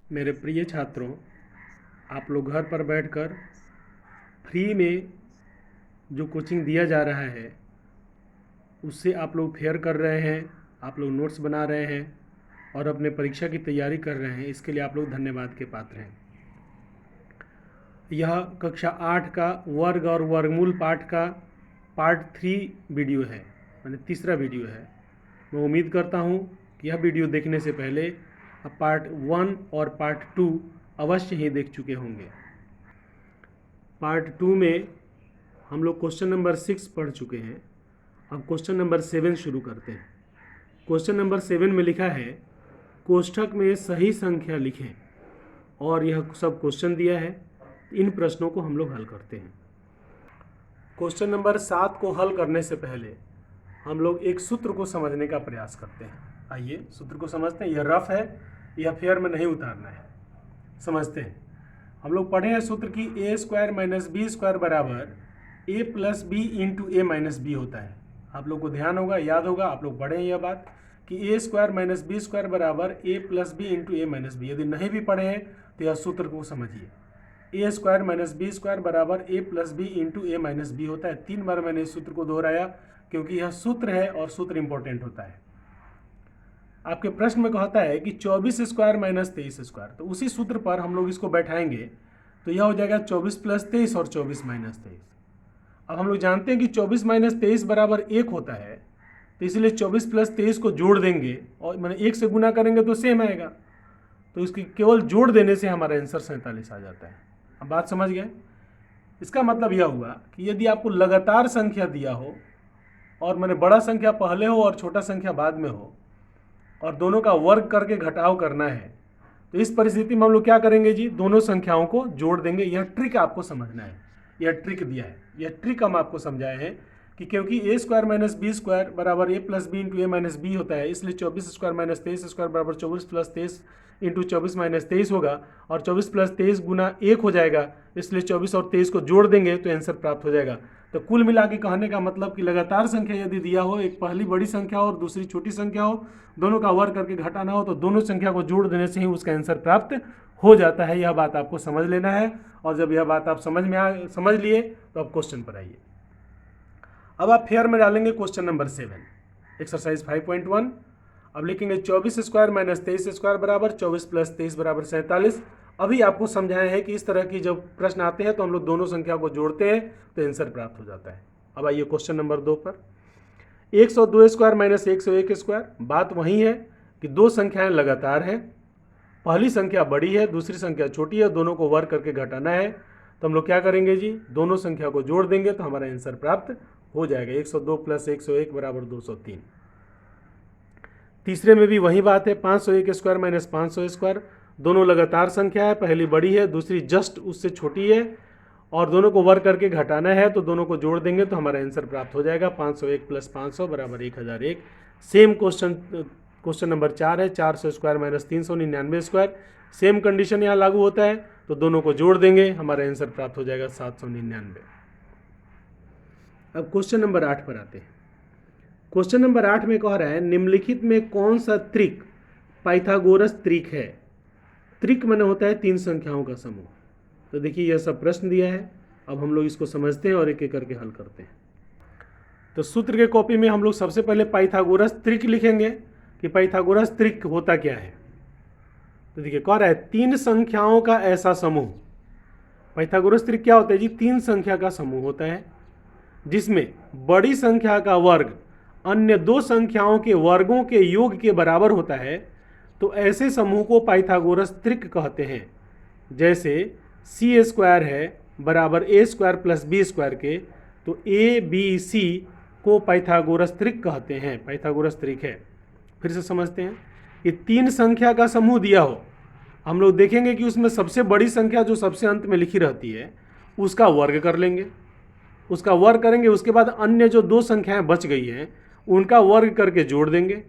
मेरे प्रिय छात्रों, आप लोग घर पर बैठकर फ्री में जो कोचिंग दिया जा रहा है उससे आप लोग फेयर कर रहे हैं, आप लोग नोट्स बना रहे हैं और अपने परीक्षा की तैयारी कर रहे हैं। इसके लिए आप लोग धन्यवाद के पात्र हैं। यह कक्षा 8 का वर्ग और वर्गमूल पाठ का पार्ट 3 वीडियो है, माने तीसरा वीडियो है। मैं उम्मीद करता हूँ कि यह वीडियो देखने से पहले आप पार्ट 1 और पार्ट 2 अवश्य ही देख चुके होंगे। पार्ट 2 में हम लोग क्वेश्चन नंबर 6 पढ़ चुके हैं। अब क्वेश्चन नंबर 7 शुरू करते हैं। क्वेश्चन नंबर 7 में लिखा है कोष्ठक में सही संख्या लिखें, और यह सब क्वेश्चन दिया है। इन प्रश्नों को हम लोग हल करते हैं। क्वेश्चन नंबर 7 को हल करने से पहले हम लोग एक सूत्र को समझने का प्रयास करते हैं। आइए सूत्र को समझते हैं। यह रफ है, यह फेयर में नहीं उतारना है, समझते हैं। हम लोग पढ़े हैं सूत्र की ए स्क्वायर माइनस बी स्क्वायर बराबर ए प्लस बी इंटू ए माइनस बी होता है। आप लोग को ध्यान होगा, याद होगा, आप लोग पढ़े हैं यह बात कि ए स्क्वायर माइनस बी स्क्वायर बराबर ए प्लस बी इंटू ए माइनस बी। यदि नहीं भी पढ़े हैं तो यह सूत्र को समझिए। ए स्क्वायर माइनस बी स्क्वायर बराबर ए प्लस बी इंटू ए माइनस बी होता है। 3 बार मैंने इस सूत्र को दोहराया क्योंकि यह सूत्र है और सूत्र इंपॉर्टेंट होता है। आपके प्रश्न में कहता है कि 24 स्क्वायर माइनस 23 स्क्वायर, तो उसी सूत्र पर हम लोग इसको बैठाएंगे तो यह हो जाएगा 24 प्लस 23 और 24 माइनस 23। अब हम लोग जानते हैं कि 24 माइनस 23 बराबर 1 होता है, तो इसलिए 24 प्लस 23 को जोड़ देंगे और मैंने 1 से गुना करेंगे तो सेम आएगा, तो इसकी केवल जोड़ देने से हमारा आंसर 47 आ जाता है। अब बात समझ गए। इसका मतलब यह हुआ कि यदि आपको लगातार संख्या दिया हो और मैंने बड़ा संख्या पहले हो और छोटा संख्या बाद में हो और दोनों का वर्ग करके घटाव करना है, तो इस परिस्थिति में हम लोग क्या करेंगे जी, दोनों संख्याओं को जोड़ देंगे। यह ट्रिक आपको समझना है, यह ट्रिक दिया है। यह ट्रिक हम आपको समझाए हैं कि क्योंकि ए स्क्वायर माइनस बी स्क्वायर बराबर ए प्लस बी इंटू ए माइनस बी होता है, इसलिए 24 स्क्वायर माइनस 23 स्क्वायर बराबर 24 प्लस 23 इंटू 24 माइनस 23 होगा, और 24 प्लस 23 गुना 1 हो जाएगा, इसलिए 24 और 23 को जोड़ देंगे तो आंसर प्राप्त हो जाएगा। तो कुल मिला के कहने का मतलब कि लगातार संख्या यदि दिया हो, एक पहली बड़ी संख्या हो और दूसरी छोटी संख्या हो, दोनों का वर्ग करके घटाना हो, तो दोनों संख्या को जोड़ देने से ही उसका आंसर प्राप्त हो जाता है। यह बात आपको समझ लेना है, और जब यह बात आप समझ लिए तो आप क्वेश्चन पर आइए। अब आप फेयर में डालेंगे क्वेश्चन नंबर 7, एक्सरसाइज 5.1। अब लिखेंगे 24 स्क्वायर माइनस 23 स्क्वायर बराबर 24 प्लस 23 बराबर 47। अभी आपको समझाया है कि इस तरह की जब प्रश्न आते हैं तो हम लोग दोनों संख्या को जोड़ते हैं तो आंसर प्राप्त हो जाता है। अब आइए क्वेश्चन नंबर 2 पर। 102 स्क्वायर माइनस 101 स्क्वायर। बात वही है कि दो संख्याएं लगातार हैं, पहली संख्या बड़ी है, दूसरी संख्या छोटी है, दोनों को वर्ग करके घटाना है। तो हम लोग क्या करेंगे जी, दोनों संख्या को जोड़ देंगे तो हमारा आंसर प्राप्त हो जाएगा। 102 प्लस 101 बराबर 203। तीसरे में भी वही बात है, 501 स्क्वायर माइनस 500 स्क्वायर। दोनों लगातार संख्या है, पहली बड़ी है, दूसरी जस्ट उससे छोटी है, और दोनों को वर्ग करके घटाना है, तो दोनों को जोड़ देंगे तो हमारा आंसर प्राप्त हो जाएगा। 501 प्लस 500 बराबर 1001। सेम क्वेश्चन नंबर 4 है, 400 square minus 399 square. Same condition यहाँ लागू होता है, तो दोनों को जोड़ देंगे, हमारा आंसर प्राप्त हो जाएगा 799। अब क्वेश्चन नंबर 8 पर आते हैं। क्वेश्चन नंबर 8 में कह रहा है निम्नलिखित में कौन सा त्रिक पाइथागोरस त्रिक है। त्रिक माने होता है 3 संख्याओं का समूह। तो देखिए यह सब प्रश्न दिया है, अब हम लोग इसको समझते हैं और एक एक करके हल करते हैं। तो सूत्र के कॉपी में हम लोग सबसे पहले पाइथागोरस त्रिक लिखेंगे कि पाइथागोरस त्रिक होता क्या है। तो देखिए कह रहा है 3 संख्याओं का ऐसा समूह। पाइथागोरस त्रिक क्या होता है जी, 3 संख्या का समूह होता है जिसमें बड़ी संख्या का वर्ग अन्य 2 संख्याओं के वर्गों के योग के बराबर होता है। तो ऐसे समूह को पाइथागोरस त्रिक कहते हैं। जैसे सी स्क्वायर है बराबर ए स्क्वायर प्लस बी स्क्वायर के, तो ए बी सी को पाइथागोरस त्रिक कहते हैं, पाइथागोरस त्रिक है। फिर से समझते हैं कि 3 संख्या का समूह दिया हो, हम लोग देखेंगे कि उसमें सबसे बड़ी संख्या जो सबसे अंत में लिखी रहती है उसका वर्ग कर लेंगे, उसका वर्ग करेंगे, उसके बाद अन्य जो 2 संख्याएं बच गई हैं उनका वर्ग करके जोड़ देंगे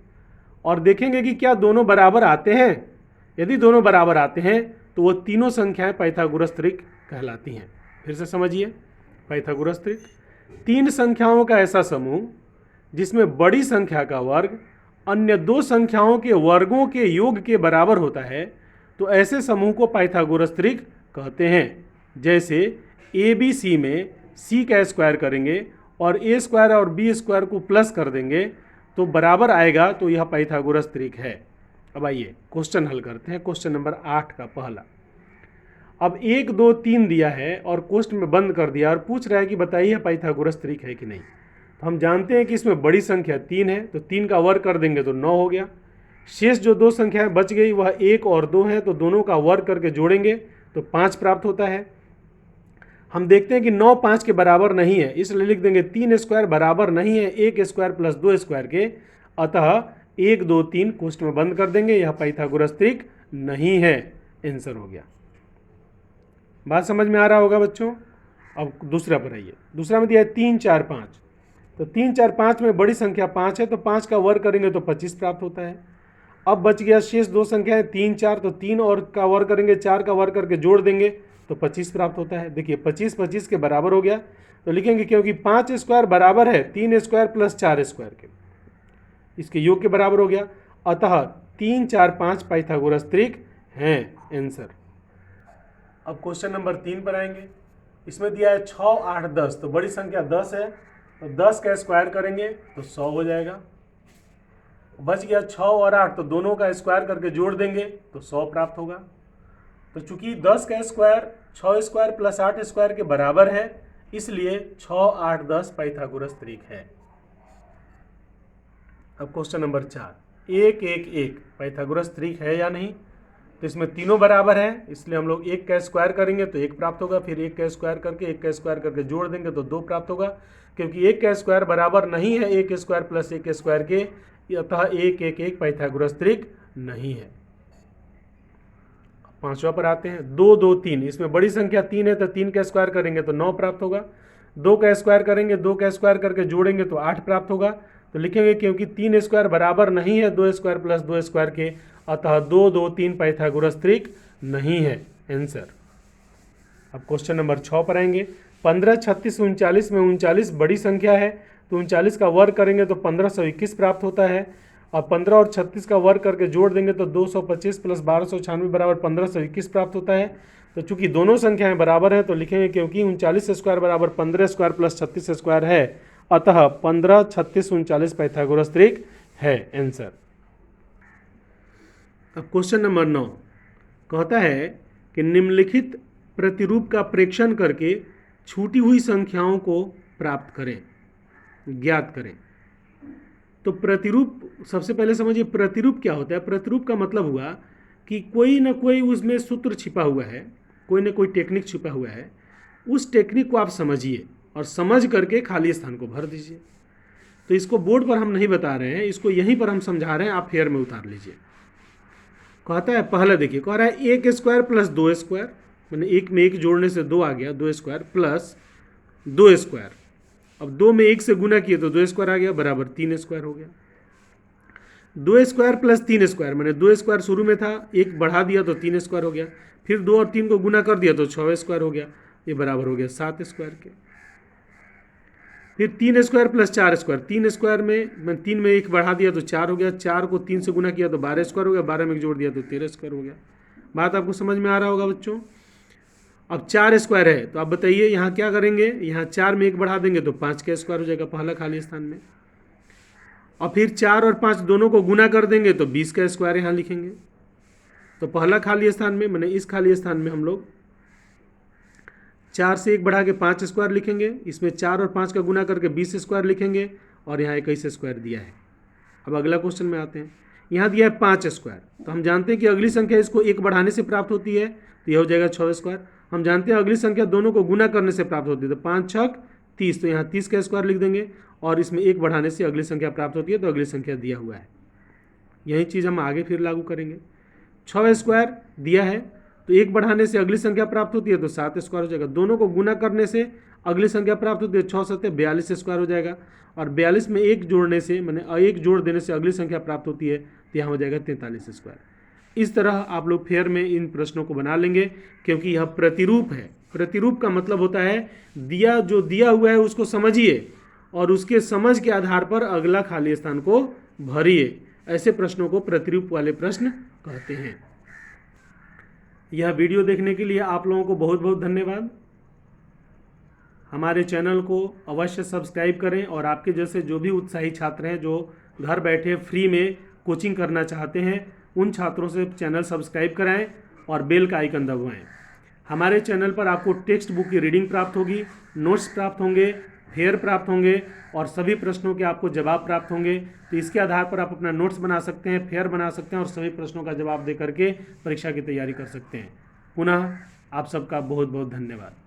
और देखेंगे कि क्या दोनों बराबर आते हैं। यदि दोनों बराबर आते हैं तो वो तीनों संख्याएं पाइथागोरस त्रिक कहलाती हैं। फिर से समझिए, पाइथागोरस त्रिक 3 संख्याओं का ऐसा समूह जिसमें बड़ी संख्या का वर्ग अन्य 2 संख्याओं के वर्गों के योग के बराबर होता है। तो ऐसे समूह को पाइथागोरस त्रिक कहते हैं। जैसे ए बी सी में सी का स्क्वायर करेंगे और ए स्क्वायर और बी स्क्वायर को प्लस कर देंगे तो बराबर आएगा, तो यह पाइथागोरस त्रिक है। अब आइए क्वेश्चन हल करते हैं। क्वेश्चन नंबर 8 का पहला। अब 1 2 3 दिया है और क्वेश्चन में बंद कर दिया और पूछ रहा है कि बताइए पाइथागोरस त्रिक है कि नहीं। तो हम जानते हैं कि इसमें बड़ी संख्या 3 है, तो 3 का वर्ग कर देंगे तो 9 हो गया। शेष जो दो संख्याएं बच गई वह 1 और 2 है, तो दोनों का वर्ग करके जोड़ेंगे तो 5 प्राप्त होता है। हम देखते हैं कि 9 5 के बराबर नहीं है, इसलिए लिख देंगे 3 स्क्वायर बराबर नहीं है 1 स्क्वायर प्लस 2 स्क्वायर के, अतः 1 2 3 क्वेश्चन में बंद कर देंगे, यह पाइथागोरस त्रिक नहीं है। आंसर हो गया। बात समझ में आ रहा होगा बच्चों। अब दूसरा पर आइए। दूसरा में दिया है 3 4 5, तो 3 4 5 में बड़ी संख्या 5 है, तो 5 का वर्ग करेंगे तो 25 प्राप्त होता है। अब बच गया शेष दो संख्याएं 3 4, तो 3 और का वर्ग करेंगे, 4 का वर्ग करके जोड़ देंगे तो 25 प्राप्त होता है। देखिए 25 25 के बराबर हो गया, तो लिखेंगे क्योंकि 5 स्क्वायर बराबर है 3 स्क्वायर प्लस 4 स्क्वायर के, इसके योग के बराबर हो गया, अतः 3 4 5 पाइथागोरस त्रिक हैं। आंसर। अब क्वेश्चन नंबर 3 पर आएंगे। इसमें दिया है 6 8 10, तो बड़ी संख्या 10 है, तो 10 का स्क्वायर करेंगे तो 100 हो जाएगा। बच गया 6 और 8, तो दोनों का स्क्वायर करके जोड़ देंगे तो 100 प्राप्त होगा। तो चूंकि 10 का स्क्वायर 6 स्क्वायर प्लस 8 स्क्वायर के बराबर है, इसलिए 6 8 10 पाइथागोरस त्रिक है। अब क्वेश्चन नंबर 4, 1 1 1 पाइथागोरस त्रिक है या नहीं। तो इसमें तीनों बराबर है, इसलिए हम लोग 1 का स्क्वायर करेंगे तो 1 प्राप्त होगा, फिर 1 का स्क्वायर करके 1 का स्क्वायर करके जोड़ देंगे तो 2 प्राप्त होगा। क्योंकि 1 का स्क्वायर बराबर नहीं है 1 स्क्वायर प्लस 1 स्क्वायर के, अतः 1 1 1 पाइथागोरस त्रिक नहीं है। पांचवा पर आते हैं। 2 2 3, इसमें बड़ी संख्या 3 है, तो 3 का स्क्वायर करेंगे तो 9 प्राप्त होगा। 2 का स्क्वायर करेंगे, 2 का स्क्वायर करके जोड़ेंगे तो 8 प्राप्त होगा। तो लिखेंगे क्योंकि 3 स्क्वायर बराबर नहीं है 2 स्क्वायर प्लस 2 स्क्वायर के, अतः 2 2 3 पाइथागोरस त्रिक नहीं है। आंसर। अब क्वेश्चन नंबर 6 पर आएंगे। 15 36 39 में 39 बड़ी संख्या है, तो 39 का वर्ग करेंगे तो 1521 प्राप्त होता है। अब 15 और 36 का वर्ग करके जोड़ देंगे तो 225 प्लस 1296 बराबर 1521 प्राप्त होता है। तो चूंकि दोनों संख्याएं बराबर हैं तो लिखेंगे क्योंकि 39 स्क्वायर बराबर 15 स्क्वायर प्लस 36 स्क्वायर है, अतः 15 36 39 पाइथागोरस त्रिक है। आंसर। अब क्वेश्चन नंबर 9 कहता है कि निम्नलिखित प्रतिरूप का प्रेक्षण करके छूटी हुई संख्याओं को प्राप्त करें, ज्ञात करें। तो प्रतिरूप, सबसे पहले समझिए प्रतिरूप क्या होता है। प्रतिरूप का मतलब हुआ कि कोई ना कोई उसमें सूत्र छिपा हुआ है, कोई ना कोई टेक्निक छिपा हुआ है, उस टेक्निक को आप समझिए और समझ करके खाली स्थान को भर दीजिए। तो इसको बोर्ड पर हम नहीं बता रहे हैं, इसको यहीं पर हम समझा रहे हैं, आप फेयर में उतार लीजिए। कहता है पहला देखिए, कह रहा है 1 स्क्वायर प्लस 2 स्क्वायर, मैंने 1 में 1 जोड़ने से 2 आ गया, 2 स्क्वायर प्लस 2 स्क्वायर। अब 2 में 1 से गुना किए तो 2 स्क्वायर आ गया, बराबर 3 स्क्वायर हो गया। 2 स्क्वायर प्लस 3 स्क्वायर, मैंने 2 स्क्वायर शुरू में था, 1 बढ़ा दिया तो 3 स्क्वायर हो गया, फिर 2 और 3 को गुना कर दिया तो 6 स्क्वायर हो गया, ये बराबर हो गया 7 स्क्वायर के। फिर 3 स्क्वायर प्लस 4 स्क्वायर, 3 स्क्वायर में मैं 3 में 1 बढ़ा दिया तो 4 हो गया, 4 को 3 से गुना किया तो 12 स्क्वायर हो गया, 12 में 1 जोड़ दिया तो 13 स्क्वायर हो गया। बात आपको समझ में आ रहा होगा बच्चों। अब 4 स्क्वायर है, तो आप बताइए यहाँ क्या करेंगे, यहाँ 4 में 1 बढ़ा देंगे तो 5 का स्क्वायर हो जाएगा पहला खाली स्थान में। और फिर 4 और 5 दोनों को गुना कर देंगे तो 20 का स्क्वायर यहाँ लिखेंगे। तो पहला खाली स्थान में, मैंने इस खाली स्थान में हम लोग 4 से 1 बढ़ा के 5 स्क्वायर लिखेंगे, इसमें 4 और 5 का गुना करके 20 स्क्वायर लिखेंगे, और यहाँ 21 स्क्वायर दिया है। अब अगला क्वेश्चन में आते हैं। यहाँ दिया है 5 स्क्वायर, तो हम जानते हैं कि अगली संख्या इसको 1 बढ़ाने से प्राप्त होती है, तो यह हो जाएगा 6 स्क्वायर। हम जानते हैं अगली संख्या दोनों को गुना करने से प्राप्त होती है, तो 5 6 30, तो यहाँ 30 का स्क्वायर लिख देंगे, और इसमें 1 बढ़ाने से अगली संख्या प्राप्त होती है, तो अगली संख्या दिया हुआ है। यही चीज़ हम आगे फिर लागू करेंगे। 6 स्क्वायर दिया है, तो 1 बढ़ाने से अगली संख्या प्राप्त होती है, तो 7 स्क्वायर हो जाएगा। दोनों को गुना करने से अगली संख्या प्राप्त होती है, 6 7 42 स्क्वायर हो जाएगा, और 42 में 1 जोड़ने से, मैंने 1 जोड़ देने से अगली संख्या प्राप्त होती है, तो यहाँ हो जाएगा 43 स्क्वायर। इस तरह आप लोग फेयर में इन प्रश्नों को बना लेंगे, क्योंकि यह प्रतिरूप है। प्रतिरूप का मतलब होता है जो दिया हुआ है उसको समझिए और उसके समझ के आधार पर अगला खाली स्थान को भरिए। ऐसे प्रश्नों को प्रतिरूप वाले प्रश्न कहते हैं। यह वीडियो देखने के लिए आप लोगों को बहुत बहुत धन्यवाद। हमारे चैनल को अवश्य सब्सक्राइब करें और आपके जैसे जो भी उत्साही छात्र हैं जो घर बैठे फ्री में कोचिंग करना चाहते हैं, उन छात्रों से चैनल सब्सक्राइब कराएं और बेल का आइकन दबाएं। हमारे चैनल पर आपको टेक्स्ट बुक की रीडिंग प्राप्त होगी, नोट्स प्राप्त होंगे, फेयर प्राप्त होंगे और सभी प्रश्नों के आपको जवाब प्राप्त होंगे। तो इसके आधार पर आप अपना नोट्स बना सकते हैं, फेयर बना सकते हैं और सभी प्रश्नों का जवाब दे करके परीक्षा की तैयारी कर सकते हैं। पुनः आप सबका बहुत बहुत धन्यवाद।